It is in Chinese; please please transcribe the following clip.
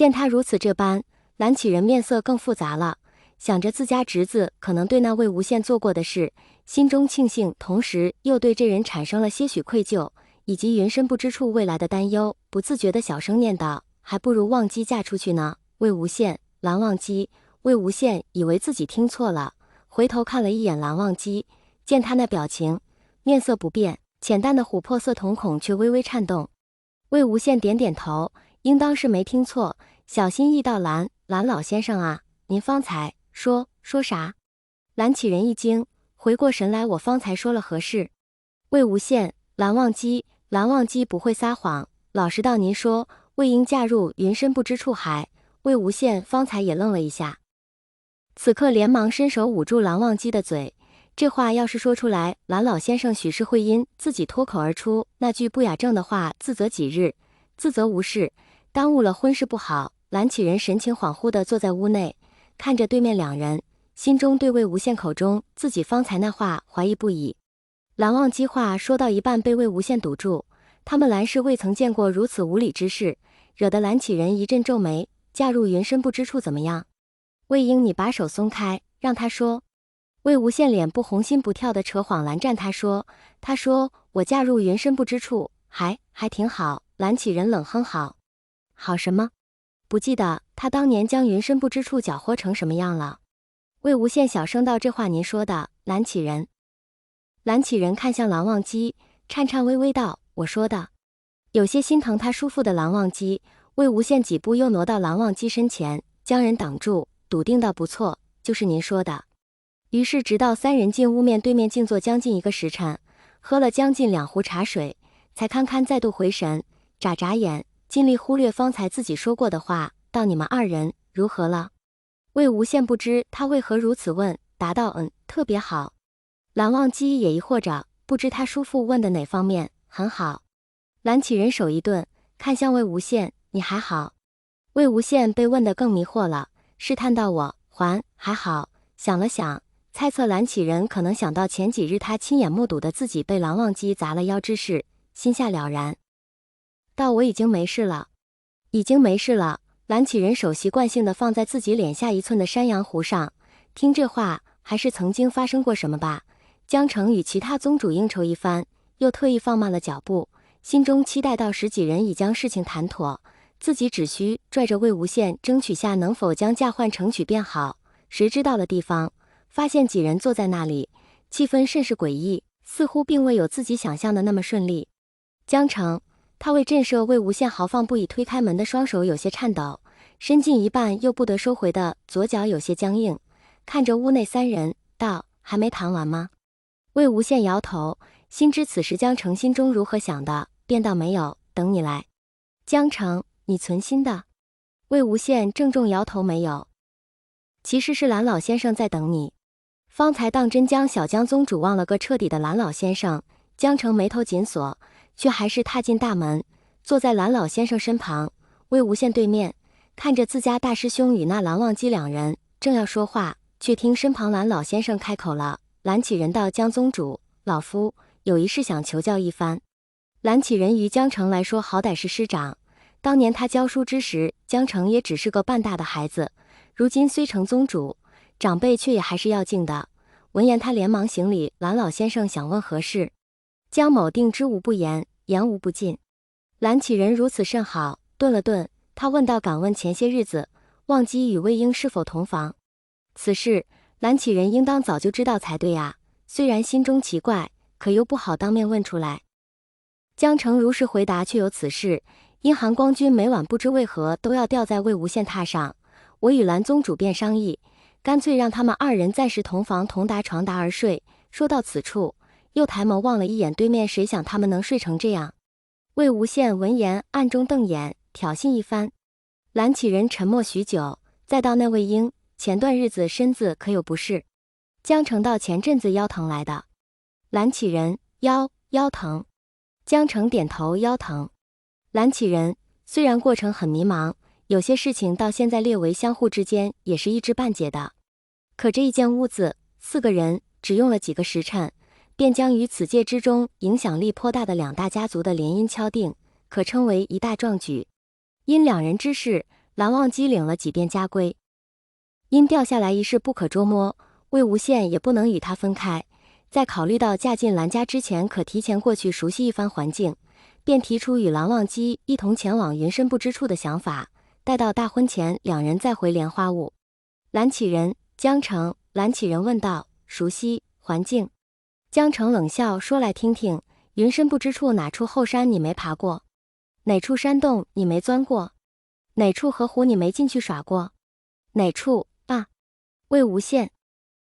见他如此这般，蓝启仁面色更复杂了，想着自家侄子可能对那魏无羡做过的事，心中庆幸，同时又对这人产生了些许愧疚，以及云深不知处未来的担忧，不自觉地小声念道：“还不如忘机嫁出去呢。”魏无羡，蓝忘机。魏无羡以为自己听错了，回头看了一眼蓝忘机，见他那表情，面色不变，浅淡的琥珀色瞳孔却微微颤动。魏无羡点点头，应当是没听错，小心翼翼道：“蓝老先生啊，您方才说啥？”蓝启仁一惊，回过神来，我方才说了何事？魏无羡，蓝忘机不会撒谎，老实道，您说魏婴嫁入云深不知处还？魏无羡方才也愣了一下，此刻连忙伸手捂住蓝忘机的嘴，这话要是说出来，蓝老先生许是会因自己脱口而出那句不雅正的话自责几日，自责无事，耽误了婚事不好。蓝启仁神情恍惚地坐在屋内，看着对面两人，心中对魏无羡口中自己方才那话怀疑不已。蓝忘机话说到一半被魏无羡堵住，他们蓝氏未曾见过如此无礼之事，惹得蓝启仁一阵皱眉。嫁入云深不知处怎么样？魏婴，你把手松开，让他说。魏无羡脸不红心不跳的扯谎拦战他说我嫁入云深不知处，还挺好。蓝启仁冷哼好什么？不记得他当年将云深不知处搅和成什么样了？魏无羡小声道：“这话您说的。”蓝启仁看向蓝忘机，颤颤巍巍道：“我说的。”有些心疼他叔父的蓝忘机，魏无羡几步又挪到蓝忘机身前，将人挡住，笃定道：“不错，就是您说的。”于是直到三人进屋面对面静坐将近1个时辰，喝了将近2壶茶水，才堪堪再度回神，眨眼，尽力忽略方才自己说过的话，道：“你们2人如何了？”魏无羡不知他为何如此问，答道：“特别好。”蓝忘机也疑惑着，不知他叔父问的哪方面。很好。蓝启仁手一顿，看向魏无羡：“你还好？”魏无羡被问得更迷惑了，试探道：“我还好。”想了想，猜测蓝启仁可能想到前几日他亲眼目睹的自己被蓝忘机砸了腰之事，心下了然，道：“我已经没事了。”已经没事了。蓝启仁手习惯性地放在自己脸下1寸的山羊胡上，听这话，还是曾经发生过什么吧？江澄与其他宗主应酬一番，又特意放慢了脚步，心中期待到10几人已将事情谈妥，自己只需拽着魏无羡争取下能否将嫁换成娶便好。谁知到了地方，发现几人坐在那里，气氛甚是诡异，似乎并未有自己想象的那么顺利。江澄，他为震慑魏无羡豪放不已推开门的双手有些颤抖，伸进一半又不得收回的左脚有些僵硬，看着屋内3人道：“还没谈完吗？”魏无羡摇头，心知此时江澄心中如何想的，便道：“没有，等你来。”江澄，你存心的？魏无羡郑重摇头：“没有，其实是蓝老先生在等你。”方才当真将小江宗主忘了个彻底的蓝老先生，江澄眉头紧锁，却还是踏进大门，坐在蓝老先生身旁。魏无羡对面，看着自家大师兄与那蓝忘机2人，正要说话，却听身旁蓝老先生开口了。蓝启仁道：“江宗主，老夫有一事想求教一番。”蓝启仁于江澄来说好歹是师长，当年他教书之时，江澄也只是个半大的孩子，如今虽成宗主，长辈却也还是要敬的。闻言他连忙行礼：“蓝老先生想问何事？”江某定知无不言，言无不尽。蓝启仁如此甚好，顿了顿，他问道：“敢问前些日子忘机与魏婴是否同房？”此事蓝启仁应当早就知道才对啊，虽然心中奇怪，可又不好当面问出来。江澄如实回答：“确有此事，因韩光君每晚不知为何都要吊在魏无羡榻上，我与蓝宗主便商议，干脆让他们2人暂时同房同搭床搭而睡。”说到此处，又抬眸望了一眼对面，谁想他们能睡成这样？魏无羡闻言暗中瞪眼，挑衅一番。蓝启仁沉默许久，再到那魏婴，前段日子身子可有不适？江澄道：“前阵子腰疼来的。”蓝启仁：“腰疼。”江澄点头：“腰疼。”蓝启仁虽然过程很迷茫，有些事情到现在列为相互之间也是一知半解的，可这一间屋子4个人只用了几个时辰，便将于此界之中影响力颇大的2大家族的联姻敲定，可称为一大壮举。因2人之事，蓝忘机领了几遍家规，因掉下来一事不可捉摸，魏无羡也不能与他分开。在考虑到嫁进蓝家之前可提前过去熟悉一番环境，便提出与蓝忘机一同前往云深不知处的想法。待到大婚前，两人再回莲花坞。蓝启仁、江澄，蓝启仁问道：“熟悉环境？”江澄冷笑说：“来听听，云深不知处哪处后山你没爬过？哪处山洞你没钻过？哪处河湖你没进去耍过？哪处啊？”魏无羡